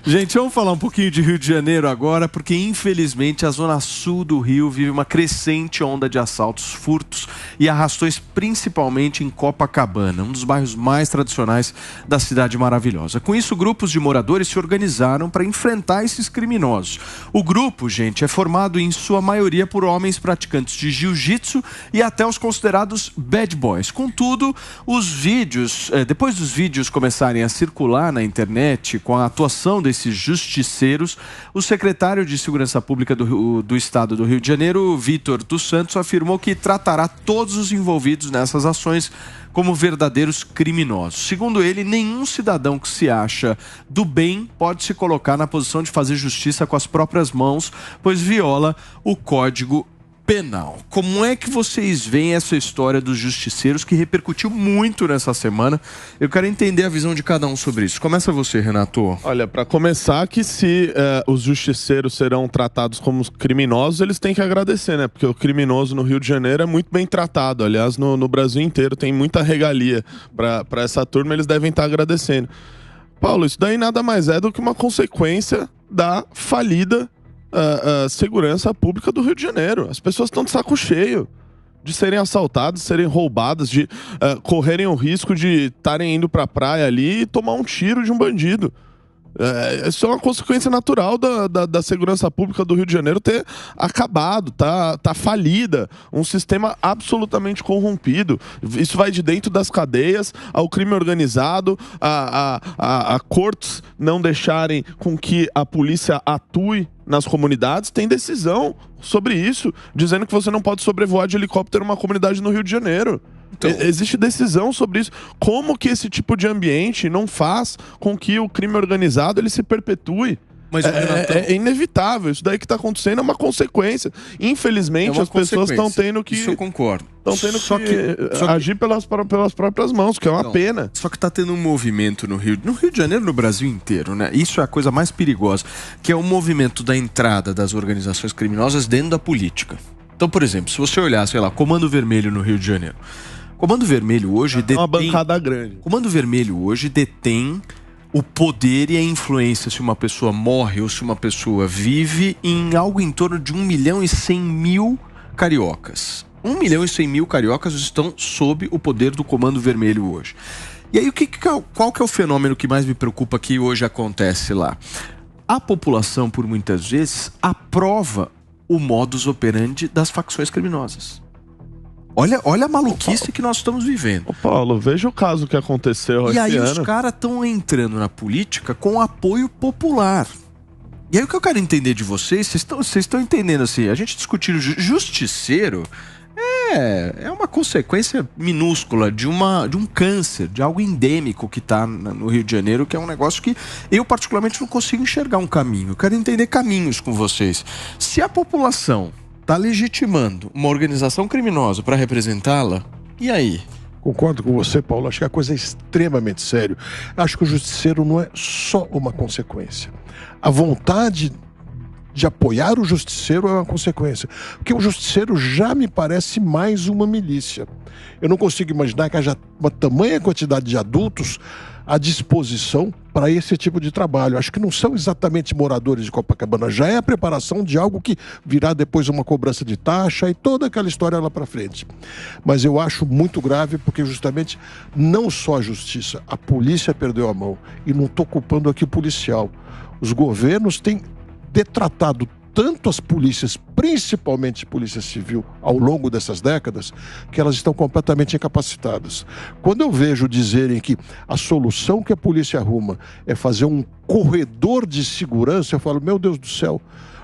Gente, vamos falar um pouquinho de Rio de Janeiro agora, porque infelizmente a zona sul do Rio vive uma crescente onda de assaltos, furtos e arrastões, principalmente em Copacabana, um dos bairros mais tradicionais da cidade maravilhosa. Com isso, grupos de moradores se organizaram para enfrentar esses criminosos. O grupo, gente, é formado em sua maioria por homens praticantes de jiu-jitsu e até os considerados bad boys. Contudo, depois dos vídeos começarem a circular na internet com a atuação desses justiceiros, o secretário de Segurança Pública do Estado do Rio de Janeiro, Vitor dos Santos, afirmou que tratará todos os envolvidos nessas ações como verdadeiros criminosos. Segundo ele, nenhum cidadão que se acha do bem pode se colocar na posição de fazer justiça com as próprias mãos, pois viola o Código Penal. Como é que vocês veem essa história dos justiceiros que repercutiu muito nessa semana? Eu quero entender a visão de cada um sobre isso. Começa você, Renato. Olha, para começar, que se os justiceiros serão tratados como criminosos, eles têm que agradecer, né? Porque o criminoso no Rio de Janeiro é muito bem tratado. Aliás, no Brasil inteiro tem muita regalia para essa turma, eles devem estar agradecendo. Paulo, isso daí nada mais é do que uma consequência da falida segurança pública do Rio de Janeiro. As pessoas estão de saco cheio de serem assaltadas, de serem roubadas, de correrem o risco de estarem indo para a praia ali e tomar um tiro de um bandido. Isso é uma consequência natural da segurança pública do Rio de Janeiro ter acabado, tá falida, um sistema absolutamente corrompido. Isso vai de dentro das cadeias ao crime organizado, a cortes não deixarem com que a polícia atue nas comunidades. Tem decisão sobre isso, dizendo que você não pode sobrevoar de helicóptero uma comunidade no Rio de Janeiro. Então, existe decisão sobre isso. Como que esse tipo de ambiente não faz com que o crime organizado ele se perpetue? Mas é inevitável. Isso daí que está acontecendo é uma consequência. Infelizmente, as pessoas estão tendo que... Isso eu concordo. Estão tendo que agir pelas próprias mãos, que é uma pena. Só que está tendo um movimento no Rio de Janeiro, no Brasil inteiro, né? Isso é a coisa mais perigosa, que é o movimento da entrada das organizações criminosas dentro da política. Então, por exemplo, se você olhar, sei lá, Comando Vermelho no Rio de Janeiro. Comando Vermelho hoje detém... uma bancada grande. Comando Vermelho hoje detém o poder e a influência se uma pessoa morre ou se uma pessoa vive em algo em torno de 1.100.000 cariocas. 1.100.000 cariocas estão sob o poder do Comando Vermelho hoje. E aí, qual que é o fenômeno que mais me preocupa que hoje acontece lá? A população, por muitas vezes, aprova o modus operandi das facções criminosas. Olha a maluquice que nós estamos vivendo. Paulo, veja o caso que aconteceu esse ano. E aí os caras estão entrando na política com apoio popular. E aí o que eu quero entender de vocês estão entendendo assim, a gente discutindo justiceiro é uma consequência minúscula de um câncer, de algo endêmico que está no Rio de Janeiro, que é um negócio que eu particularmente não consigo enxergar um caminho. Eu quero entender caminhos com vocês. Se a população está legitimando uma organização criminosa para representá-la, e aí? Concordo com você, Paulo. Acho que a coisa é extremamente séria. Acho que o justiceiro não é só uma consequência. A vontade de apoiar o justiceiro é uma consequência. Porque o justiceiro já me parece mais uma milícia. Eu não consigo imaginar que haja uma tamanha quantidade de adultos à disposição para esse tipo de trabalho. Acho que não são exatamente moradores de Copacabana, já é a preparação de algo que virá depois uma cobrança de taxa e toda aquela história lá para frente. Mas eu acho muito grave porque justamente não só a justiça, a polícia perdeu a mão. E não estou culpando aqui o policial. Os governos têm detratado tanto as polícias, principalmente polícia civil, ao longo dessas décadas, que elas estão completamente incapacitadas. Quando eu vejo dizerem que a solução que a polícia arruma é fazer um corredor de segurança, eu falo, meu Deus do céu,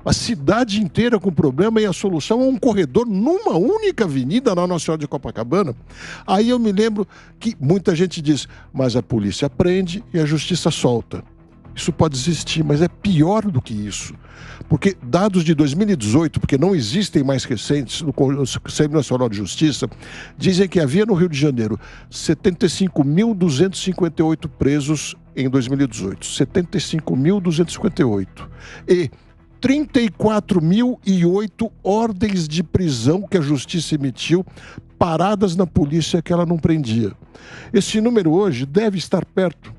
a cidade inteira com problema e a solução é um corredor numa única avenida na Nossa Senhora de Copacabana. Aí eu me lembro que muita gente diz, mas a polícia prende e a justiça solta. Isso pode existir, mas é pior do que isso. Porque dados de 2018, porque não existem mais recentes no Conselho Nacional de Justiça, dizem que havia no Rio de Janeiro 75.258 presos em 2018. 75.258. E 34.008 ordens de prisão que a Justiça emitiu, paradas na polícia que ela não prendia. Esse número hoje deve estar perto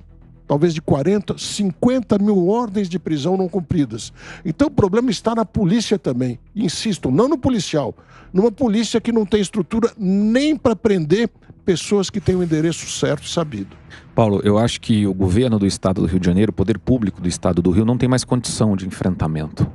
talvez de 40, 50 mil ordens de prisão não cumpridas. Então o problema está na polícia também. Insisto, não no policial. Numa polícia que não tem estrutura nem para prender pessoas que têm o endereço certo e sabido. Paulo, eu acho que o governo do estado do Rio de Janeiro, o poder público do estado do Rio, não tem mais condição de enfrentamento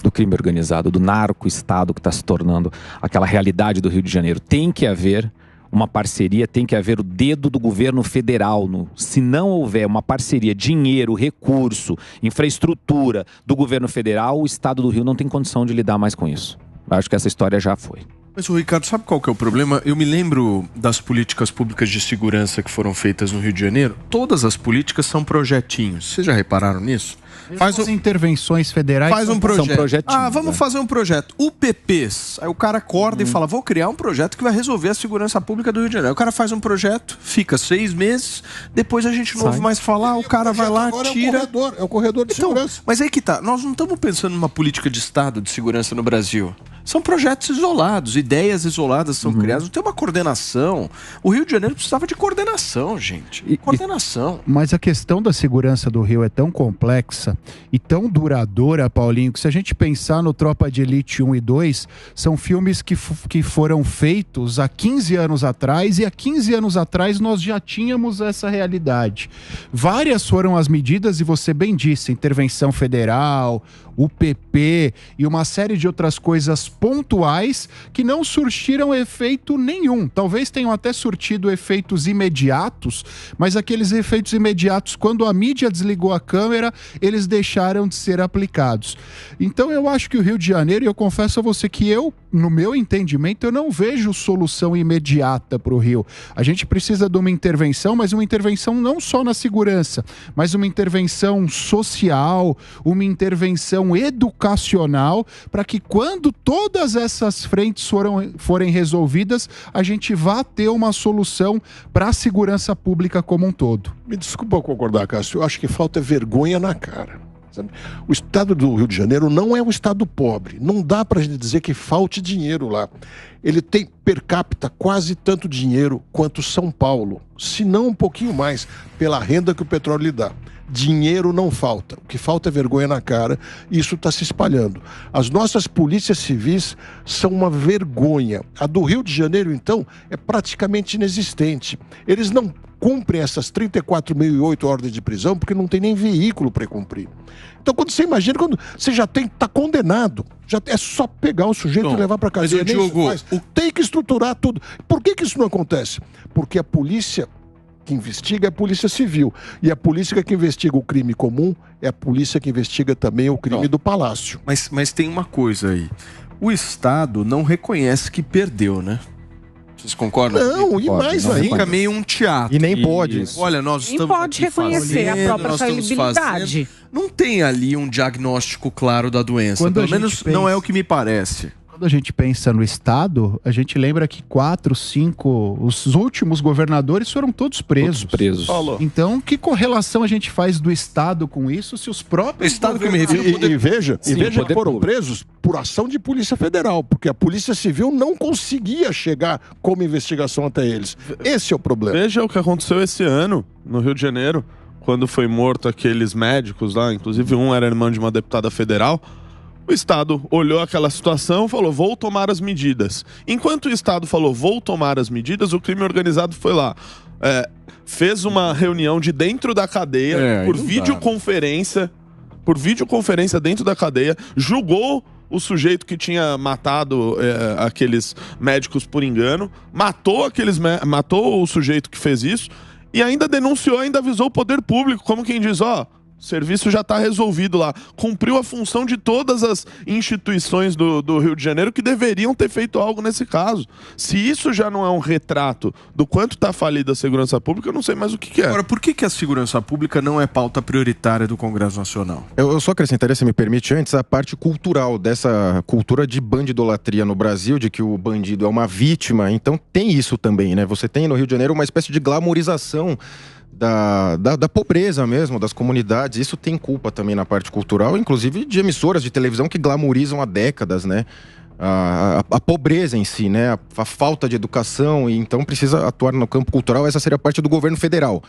do crime organizado, do narco-estado que está se tornando aquela realidade do Rio de Janeiro. Tem que haver uma parceria, tem que haver o dedo do governo federal. Se não houver uma parceria, dinheiro, recurso, infraestrutura do governo federal, o estado do Rio não tem condição de lidar mais com isso. Eu acho que essa história já foi. Mas, Ricardo, sabe qual que é o problema? Eu me lembro das políticas públicas de segurança que foram feitas no Rio de Janeiro. Todas as políticas são projetinhos. Vocês já repararam nisso? Faz intervenções federais. Faz um projeto. São projetinhos. Vamos fazer um projeto. UPPs. Aí o cara acorda e fala, vou criar um projeto que vai resolver a segurança pública do Rio de Janeiro. Aí o cara faz um projeto, fica 6 meses, depois a gente não ouve mais falar, o cara vai lá, tira... É o corredor de segurança. Mas aí que tá, nós não estamos pensando numa política de Estado de segurança no Brasil. São projetos isolados, ideias isoladas são criadas, não tem uma coordenação. O Rio de Janeiro precisava de coordenação, gente. Coordenação. Mas a questão da segurança do Rio é tão complexa e tão duradoura, Paulinho, que se a gente pensar no Tropa de Elite 1 e 2, são filmes que foram feitos há 15 anos atrás, e há 15 anos atrás nós já tínhamos essa realidade. Várias foram as medidas, e você bem disse, intervenção federal, UPP e uma série de outras coisas pontuais que não surtiram efeito nenhum. Talvez tenham até surtido efeitos imediatos, mas aqueles efeitos imediatos, quando a mídia desligou a câmera, eles deixaram de ser aplicados. Então eu acho que o Rio de Janeiro, e eu confesso a você que eu, no meu entendimento, eu não vejo solução imediata para o Rio. A gente precisa de uma intervenção, mas uma intervenção não só na segurança, mas uma intervenção social, uma intervenção educacional, para que quando todas essas frentes forem resolvidas, a gente vá ter uma solução para a segurança pública como um todo. Me desculpa eu concordar, Cássio, eu acho que falta vergonha na cara. Sabe? O estado do Rio de Janeiro não é um estado pobre. Não dá para a gente dizer que falte dinheiro lá. Ele tem per capita quase tanto dinheiro quanto São Paulo, se não um pouquinho mais, pela renda que o petróleo lhe dá. Dinheiro não falta. O que falta é vergonha na cara, e isso está se espalhando. As nossas polícias civis são uma vergonha. A do Rio de Janeiro, então, é praticamente inexistente. Eles não cumprem essas 34.008 ordens de prisão porque não tem nem veículo para cumprir. Então, quando você imagina, quando você já está condenado, já é só pegar o sujeito e levar para casa. Mas, Diogo, tem que estruturar tudo. Por que isso não acontece? Porque a polícia que investiga é a polícia civil, e a polícia que investiga o crime comum é a polícia que investiga também o crime do palácio. Mas tem uma coisa aí. O Estado não reconhece que perdeu, né? Vocês concordam? Não, e mais ainda. Fica meio um teatro. E nem pode. Olha, nós estamos pode reconhecer a própria falibilidade. Não tem ali um diagnóstico claro da doença. Pelo menos não é o que me parece. Quando a gente pensa no Estado, a gente lembra que 4, 5, os últimos governadores foram todos presos. Então, que correlação a gente faz do Estado com isso, se os próprios... O Estado que eu me refiro... E veja que foram presos por ação de Polícia Federal, porque a Polícia Civil não conseguia chegar como investigação até eles. Esse é o problema. Veja o que aconteceu esse ano, no Rio de Janeiro, quando foi morto aqueles médicos lá, inclusive um era irmão de uma deputada federal. O Estado olhou aquela situação e falou, vou tomar as medidas. Enquanto o Estado falou, vou tomar as medidas, o crime organizado foi lá. Fez uma reunião de dentro da cadeia, por videoconferência dentro da cadeia, julgou o sujeito que tinha matado aqueles médicos por engano, matou o sujeito que fez isso, e ainda denunciou, ainda avisou o poder público, como quem diz, o serviço já está resolvido lá. Cumpriu a função de todas as instituições do Rio de Janeiro que deveriam ter feito algo nesse caso. Se isso já não é um retrato do quanto está falida a segurança pública, eu não sei mais o que é. Agora, por que a segurança pública não é pauta prioritária do Congresso Nacional? Eu só acrescentaria, se me permite, antes, a parte cultural dessa cultura de bandidolatria no Brasil, de que o bandido é uma vítima. Então tem isso também, né? Você tem no Rio de Janeiro uma espécie de glamorização da pobreza mesmo, das comunidades. Isso tem culpa também na parte cultural, inclusive de emissoras de televisão que glamorizam há décadas, né? A pobreza em si, né? A falta de educação, e então precisa atuar no campo cultural. Essa seria a parte do governo federal.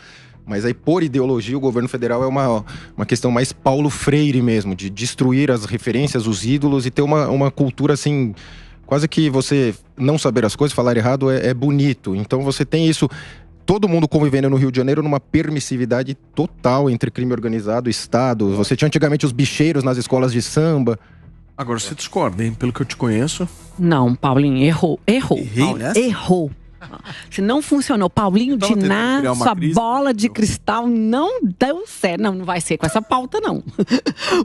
Mas aí, por ideologia, o governo federal é uma questão mais Paulo Freire mesmo, de destruir as referências, os ídolos e ter uma cultura assim, quase que você não saber as coisas, falar errado é bonito. Então você tem isso, todo mundo convivendo no Rio de Janeiro numa permissividade total entre crime organizado e Estado. Você tinha antigamente os bicheiros nas escolas de samba. Agora você discorda, hein? Pelo que eu te conheço. Não, Paulinho, errou. Errei Paulo, errou. Se não funcionou, Paulinho Diná, sua bola de cristal não deu certo. Não vai ser com essa pauta, não.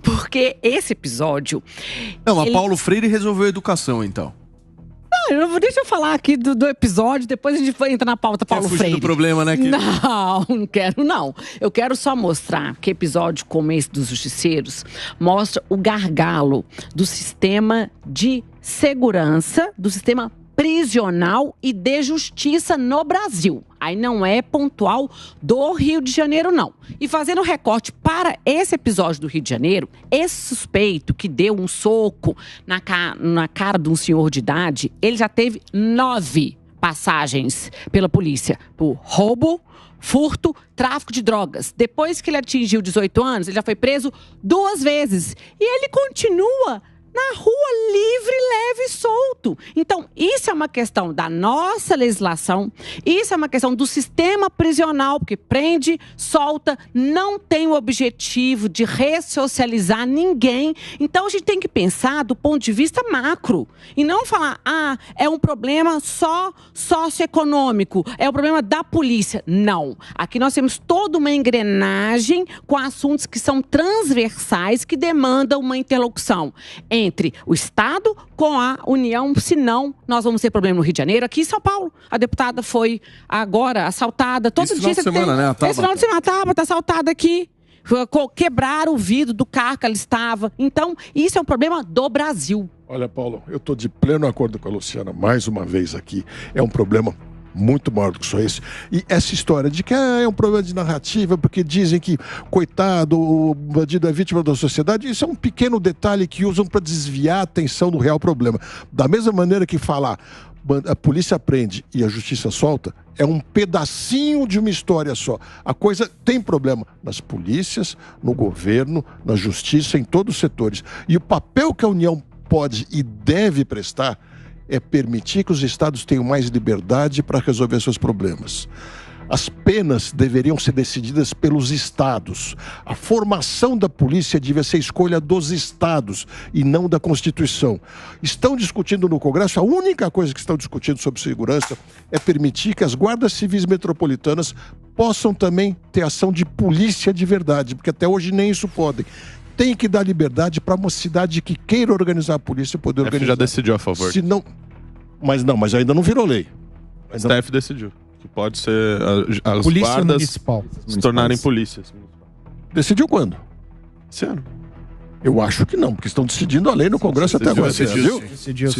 Porque esse episódio... Não, mas Paulo Freire resolveu a educação, então. Não, deixa eu falar aqui do episódio, depois a gente vai entrar na pauta Paulo Freire. Do problema, né? Não quero, não. Eu quero só mostrar que episódio como esse dos justiceiros mostra o gargalo do sistema de segurança, do sistema prisional e de justiça no Brasil. Aí não é pontual do Rio de Janeiro, não. E fazendo recorte para esse episódio do Rio de Janeiro, esse suspeito que deu um soco na cara de um senhor de idade, ele já teve 9 passagens pela polícia por roubo, furto, tráfico de drogas. Depois que ele atingiu 18 anos, ele já foi preso 2 vezes. E ele continua na rua, livre, leve e solto. Então, isso é uma questão da nossa legislação, isso é uma questão do sistema prisional, porque prende, solta, não tem o objetivo de ressocializar ninguém. Então, a gente tem que pensar do ponto de vista macro. E não falar, é um problema só socioeconômico, é um problema da polícia. Não. Aqui nós temos toda uma engrenagem com assuntos que são transversais, que demandam uma interlocução entre o Estado com a União, senão nós vamos ter problema no Rio de Janeiro. Aqui em São Paulo, a deputada foi agora assaltada. Todo dia esse final de semana, né? Esse final de semana, tá assaltada aqui. Quebraram o vidro do carro que ela estava. Então, isso é um problema do Brasil. Olha, Paulo, eu estou de pleno acordo com a Luciana, mais uma vez aqui. É um problema muito maior do que só esse. E essa história de que é um problema de narrativa, porque dizem que, coitado, o bandido é vítima da sociedade, isso é um pequeno detalhe que usam para desviar a atenção do real problema. Da mesma maneira que falar a polícia prende e a justiça solta, é um pedacinho de uma história só. A coisa tem problema nas polícias, no governo, na justiça, em todos os setores. E o papel que a União pode e deve prestar é permitir que os estados tenham mais liberdade para resolver seus problemas. As penas deveriam ser decididas pelos estados. A formação da polícia devia ser escolha dos estados e não da Constituição. Estão discutindo no Congresso, a única coisa que estão discutindo sobre segurança é permitir que as guardas civis metropolitanas possam também ter ação de polícia de verdade, porque até hoje nem isso podem. Tem que dar liberdade para uma cidade que queira organizar a polícia poder organizar. já decidiu a favor. Se não, mas ainda não virou lei. O STF decidiu que pode ser as Polícia guardas municipal se tornarem polícias. Decidiu quando? Esse ano. Eu acho que não, porque estão decidindo a lei no Congresso até agora. Decidiu. Decidiu.